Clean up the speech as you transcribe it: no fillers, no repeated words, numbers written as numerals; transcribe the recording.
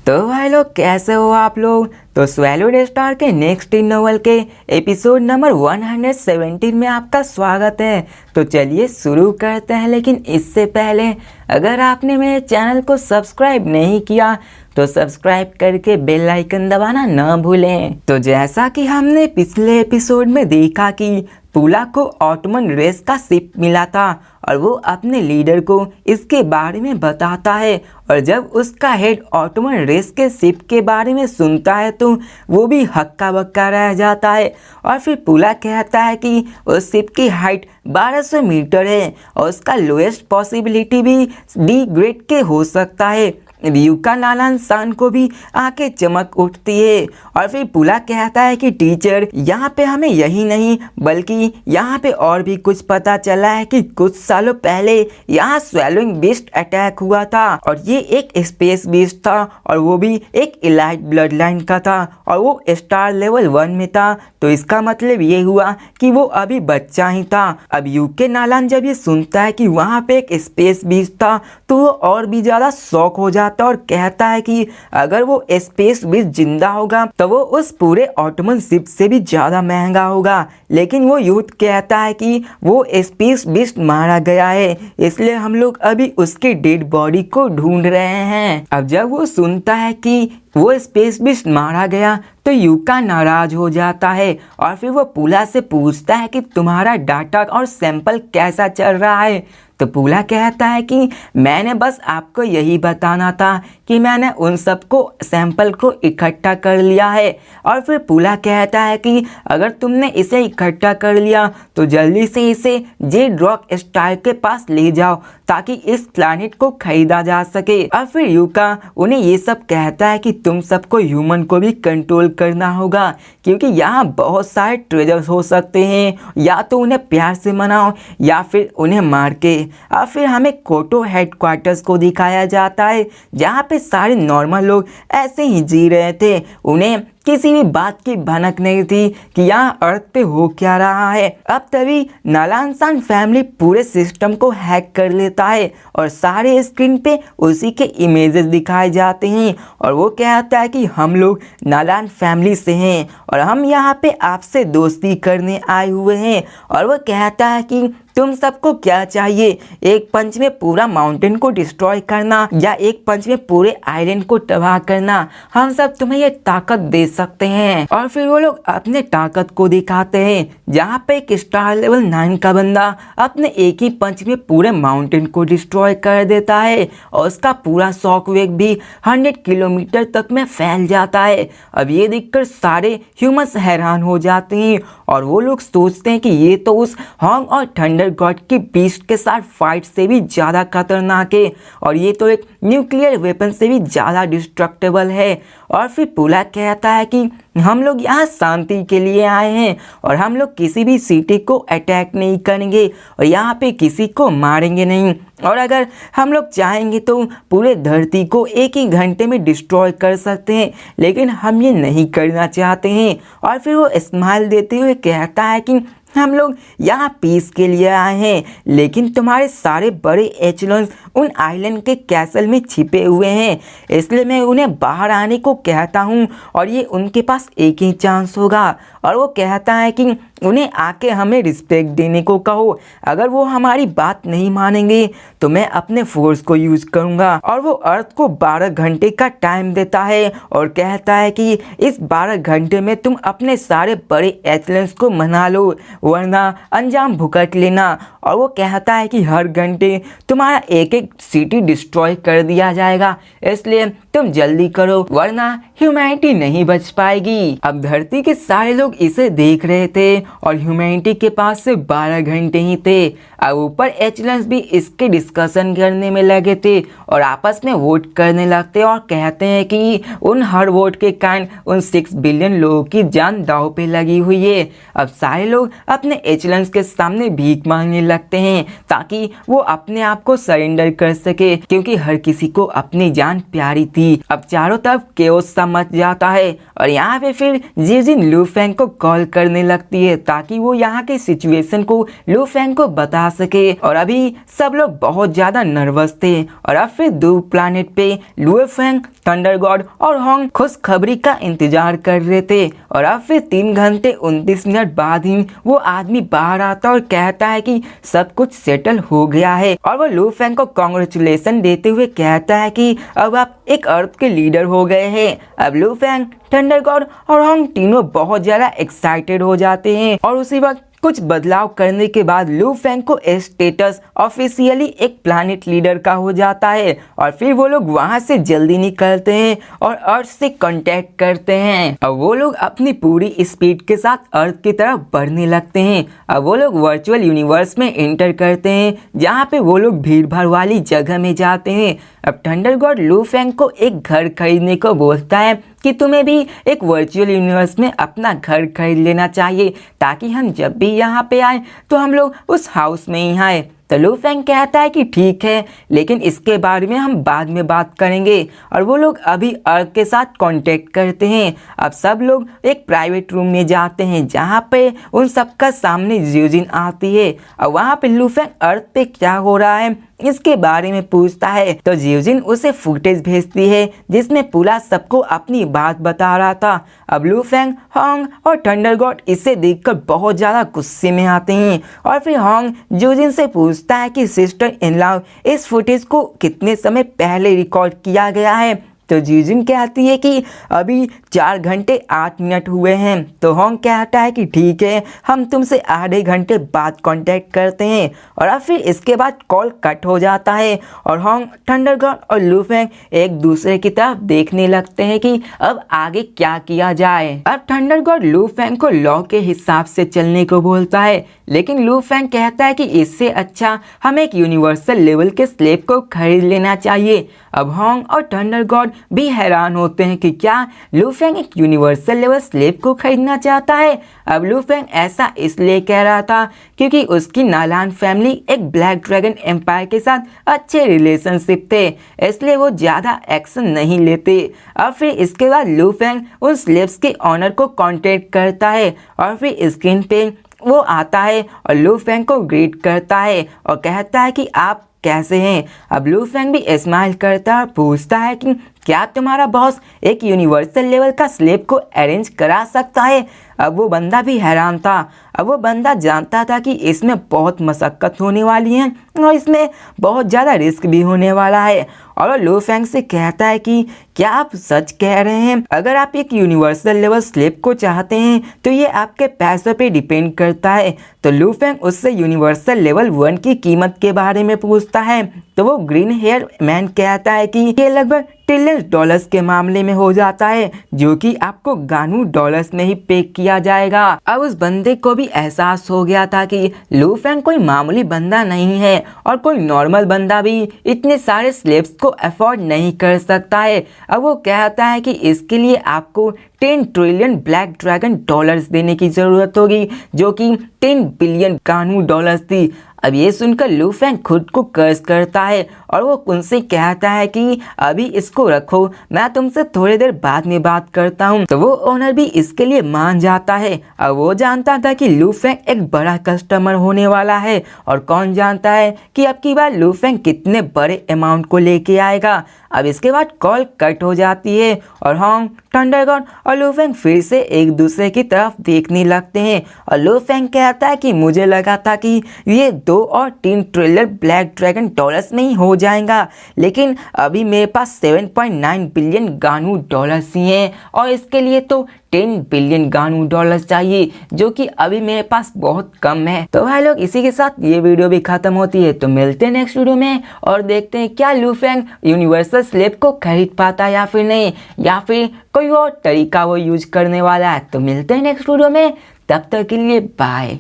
तो भाई लोग कैसे हो आप लोग। तो स्वैलो स्टार के नेक्स्ट इन नोवेल के एपिसोड नंबर 117 में आपका स्वागत है। तो चलिए शुरू करते हैं, लेकिन इससे पहले अगर आपने मेरे चैनल को सब्सक्राइब नहीं किया तो सब्सक्राइब करके बेल आइकन दबाना ना भूलें। तो जैसा कि हमने पिछले एपिसोड में देखा कि पूला को ऑटोमन रेस का शिप मिला था और वो अपने लीडर को इसके बारे में बताता है, और जब उसका हेड ऑटोमन रेस के शिप के बारे में सुनता है तो वो भी हक्का बक्का रह जाता है। और फिर पूला कहता है कि उस शिप की हाइट 1200 मीटर है और उसका लोएस्ट पॉसिबिलिटी भी डी ग्रेड के हो सकता है। युका नालान सान को भी आंखें चमक उठती है। और फिर पूला कहता है कि टीचर, यहाँ पे हमें यही नहीं बल्कि यहाँ पे और भी कुछ पता चला है कि कुछ सालों पहले यहाँ स्वैलोइंग बीस्ट अटैक हुआ था और ये एक स्पेस बीस्ट था और वो भी एक इलाइट ब्लड लाइन का था और वो स्टार लेवल 1 में था। तो इसका मतलब ये हुआ कि वो अभी बच्चा ही था। अब यूके नालान जब ये सुनता है कि वहाँ पे एक स्पेस बीस्ट था तो वो और भी ज़्यादा शॉक हो जाता और कहता है कि अगर वो स्पेस बीस्ट जिंदा होगा तो वो उस पूरे ऑटोमन शिप से भी ज़्यादा महंगा होगा। लेकिन वो यूथ कहता है कि वो स्पेस बीस्ट मारा गया है, इसलिए हम लोग अभी उसके डेड बॉडी को ढूंढ रहे हैं। अब जब वो सुनता है कि वो स्पेस बीस्ट मारा गया तो यूका नाराज हो जाता है और फिर वो पूला से पूछता है कि तुम्हारा डाटा और सैंपल कैसा चल रहा है। तो पूला कहता है कि मैंने बस आपको यही बताना था कि मैंने उन सबको सैंपल को इकट्ठा कर लिया है। और फिर पूला कहता है कि अगर तुमने इसे इकट्ठा कर लिया तो जल्दी से इसे जेड रॉक स्टार के पास ले जाओ ताकि इस प्लैनेट को खरीदा जा सके। और फिर यूका उन्हें ये सब कहता है कि तुम सबको ह्यूमन को भी कंट्रोल करना होगा क्योंकि यहाँ बहुत सारे ट्रेजर्स हो सकते हैं, या तो उन्हें प्यार से मनाओ या फिर उन्हें मार के। और फिर हमें कोटो हेडक्वार्टर्स को दिखाया जाता है जहाँ पे सारे नॉर्मल लोग ऐसे ही जी रहे थे। उन्हें किसी भी बात की भनक नहीं थी कि यहाँ अर्थ पे हो क्या रहा है। अब तभी नालान सान फैमिली पूरे सिस्टम को हैक कर लेता है और सारे स्क्रीन पे उसी के इमेजेस दिखाए जाते हैं और वो कहता है कि हम लोग नालान फैमिली से हैं और हम यहाँ पे आपसे दोस्ती करने आए हुए हैं। और वो कहता है कि तुम सबको क्या चाहिए, एक पंच में पूरा माउंटेन को डिस्ट्रॉय करना या एक पंच में पूरे आइलैंड को तबाह करना, हम सब तुम्हें ये ताकत दे सकते हैं। और फिर वो लोग अपने ताकत को दिखाते हैं जहाँ पे एक स्टार लेवल 9 का बंदा अपने एक ही पंच में पूरे माउंटेन को डिस्ट्रॉय कर देता है और उसका पूरा शॉक वेव भी 100 किलोमीटर तक में फैल जाता है। अब ये देखकर सारे ह्यूमंस हैरान हो जाते हैं और वो लोग सोचते हैं कि ये तो उस हॉन्ग और थंडर गॉड की बीस्ट के साथ फाइट से भी ज़्यादा खतरनाक है और ये तो एक न्यूक्लियर वेपन से भी ज़्यादा डिस्ट्रक्टेबल है। और फिर पूला कहता है कि हम लोग यहाँ शांति के लिए आए हैं और हम लोग किसी भी सिटी को अटैक नहीं करेंगे और यहाँ पे किसी को मारेंगे नहीं, और अगर हम लोग चाहेंगे तो पूरे धरती को एक ही घंटे में डिस्ट्रॉय कर सकते हैं, लेकिन हम ये नहीं करना चाहते हैं। और फिर वो स्माइल देते हुए कहता है कि हम लोग यहाँ पीस के लिए आए हैं, लेकिन तुम्हारे सारे बड़े एचलन्स उन आइलैंड के कैसल में छिपे हुए हैं, इसलिए मैं उन्हें बाहर आने को कहता हूँ और ये उनके पास एक ही चांस होगा। और वो कहता है कि उन्हें आके हमें रिस्पेक्ट देने को कहो, अगर वो हमारी बात नहीं मानेंगे तो मैं अपने फोर्स को यूज करूँगा। और वो अर्थ को 12 घंटे का टाइम देता है और कहता है कि इस 12 घंटे में तुम अपने सारे बड़े एथलेट्स को मना लो वरना अंजाम भुगत लेना। और वो कहता है कि हर घंटे तुम्हारा एक एक सिटी डिस्ट्रॉय कर दिया जाएगा, इसलिए तुम जल्दी करो वरना ह्यूमैनिटी नहीं बच पाएगी। अब धरती के सारे लोग इसे देख रहे थे और ह्यूमैनिटी के पास से 12 घंटे ही थे। अब ऊपर एचलेंस भी इसके डिस्कशन करने में लगे थे और आपस में वोट करने लगते और कहते हैं कि उन हर वोट के कारण उन 6 बिलियन लोगों की जान दांव पे लगी हुई है। अब सारे लोग अपने एचलेंस के सामने भीख मांगने लगते हैं ताकि वो अपने आप को सरेंडर कर सके, क्योंकि हर किसी को अपनी जान प्यारी थी। अब चारों तरफ केओस सा मच जाता है और यहाँ पे फिर जिजिन लू फेंग को कॉल करने लगती है ताकि वो यहाँ के सिचुएशन को लू फेंग को बता सके। और अभी सब लोग बहुत ज़्यादा नर्वस थे और अब फिर दो प्लानेट पे लू फेंग, थंडर गॉड और होंग खुशखबरी का इंतजार कर रहे थे। और अब फिर 3 घंटे 29 मिनट बाद ही वो आदमी बाहर आता और कहता है कि सब कुछ सेटल हो गया है और वो लू फेंग को कांग्रेचुलेशन देते हुए कहता है कि अब आप एक अर्थ के लीडर हो गए हैं। अब लू फेंग, थंडर गॉड और होंग तीनों बहुत ज़्यादा एक्साइटेड हो जाते हैं और उसी वक्त कुछ बदलाव करने के बाद लू फेंग को स्टेटस ऑफिशियली एक प्लैनेट लीडर का हो जाता है और फिर वो लोग वहां से जल्दी निकलते हैं और अर्थ से कांटेक्ट करते हैं। अब वो लोग अपनी पूरी स्पीड के साथ अर्थ की तरफ बढ़ने लगते हैं। अब वो लोग वर्चुअल यूनिवर्स में एंटर करते हैं जहाँ पे वो लोग भीड़ भाड़ वाली जगह में जाते हैं। अब थंडर गॉड लू फेंग को एक घर खरीदने को बोलता है कि तुम्हें भी एक वर्चुअल यूनिवर्स में अपना घर खरीद लेना चाहिए ताकि हम जब भी यहाँ पे आए तो हम लोग उस हाउस में ही आए। तो लू फेंग कहता है कि ठीक है, लेकिन इसके बारे में हम बाद में बात करेंगे। और वो लोग अभी अर्थ के साथ कांटेक्ट करते हैं। अब सब लोग एक प्राइवेट रूम में जाते हैं जहाँ पे उन सबका सामने जिजिन आती है और वहाँ पे लू फेंग अर्थ पे क्या हो रहा है इसके बारे में पूछता है। तो जिजिन उसे फुटेज भेजती है जिसमें पूरा सबको अपनी बात बता रहा था। अब लू फेंग, होंग और थंडर गॉड इसे देखकर बहुत ज़्यादा गुस्से में आते हैं और फिर होंग जिजिन से पूछता है कि सिस्टर इन लॉ इस फुटेज को कितने समय पहले रिकॉर्ड किया गया है। तो जिजिन कहती है कि अभी 4 घंटे 8 मिनट हुए हैं। तो होंग कहता है कि ठीक है, हम तुमसे आधे घंटे बाद कांटेक्ट करते हैं। और अब फिर इसके बाद कॉल कट हो जाता है और होंग, थंडर गॉड और लू फेंग एक दूसरे की तरफ देखने लगते हैं कि अब आगे क्या किया जाए। अब थंडर गॉड लू फेंग को लॉ के हिसाब से चलने को बोलता है, लेकिन लू फेंग कहता है कि इससे अच्छा हमें एक यूनिवर्सल लेवल के स्लेब को खरीद लेना चाहिए। अब होंग और थंडर गॉड भी हैरान होते हैं कि क्या लू फेंग एक यूनिवर्सल लेवल स्लेब को खरीदना चाहता है। अब लू फेंग ऐसा इसलिए कह रहा था क्योंकि उसकी नालान फैमिली एक ब्लैक ड्रैगन एम्पायर के साथ अच्छे रिलेशनशिप थे, इसलिए वो ज़्यादा एक्शन नहीं लेते। अब फिर इसके बाद लू फेंग उन स्लेब्स के ऑनर को कॉन्टेक्ट करता है और फिर स्क्रीन पे वो आता है और लू फेंग को ग्रीट करता है और कहता है कि आप कैसे हैं। अब लू फेंग भी स्माइल करता है और पूछता है कि क्या तुम्हारा बॉस एक यूनिवर्सल लेवल का स्लेब को अरेंज करा सकता है। अब वो बंदा भी हैरान था। अब वो बंदा जानता था कि इसमें बहुत मशक्क़त होने वाली है और इसमें बहुत ज़्यादा रिस्क भी होने वाला है। और वो लू फेंग से कहता है कि क्या आप सच कह रहे हैं, अगर आप एक यूनिवर्सल लेवल स्लेब को चाहते हैं तो ये आपके पैसों पे डिपेंड करता है। तो लू फेंग उससे यूनिवर्सल लेवल 1 की कीमत के बारे में पूछता है। तो वो ग्रीन हेयर मैन कहता है कि ये लगभग ट्रिलियन डॉलर्स के मामले में हो जाता है, जो कि आपको गानू डॉलर्स में ही पे किया जाएगा। अब उस बंदे को भी एहसास हो गया था कि लू फेंग कोई मामूली बंदा नहीं है और कोई नॉर्मल बंदा भी इतने सारे स्लेब्स को अफोर्ड नहीं कर सकता है। अब वो कहता है कि इसके लिए आपको 10 ट्रिलियन ब्लैक ड्रैगन डॉलर्स देने की ज़रूरत होगी, जो कि 10 बिलियन गानू डॉलर्स थी। अब ये सुनकर लू फेंग खुद को कर्ज करता है और वो उनसे कहता है कि अभी इसको रखो, मैं तुमसे थोड़ी देर बाद में बात करता हूँ। तो वो ओनर भी इसके लिए मान जाता है। अब वो जानता था कि लू फेंग एक बड़ा कस्टमर होने वाला है और कौन जानता है कि अब की बार लू फेंग कितने बड़े अमाउंट को लेके आएगा। अब इसके बाद कॉल कट हो जाती है और होंग, थंडर गॉड और लू फेंग फिर से एक दूसरे की तरफ देखने लगते हैं। और लू फेंग कहता है कि मुझे लगा था कि ये 2 और 3 ट्रिलियन ब्लैक ड्रैगन डॉलर्स में ही हो जाएगा, लेकिन अभी मेरे पास 7.9 बिलियन गानू डॉलर्स ही हैं और इसके लिए तो 10 बिलियन गानू डॉलर्स चाहिए, जो कि अभी मेरे पास बहुत कम है। तो भाई लोग, इसी के साथ ये वीडियो भी खत्म होती है। तो मिलते हैं नेक्स्ट वीडियो में और देखते हैं क्या लू फेंग यूनिवर्सल स्लेब को खरीद पाता है या फिर नहीं, या फिर कोई और तरीका वो यूज करने वाला है। तो मिलते हैं नेक्स्ट वीडियो में, तब तक के लिए बाय।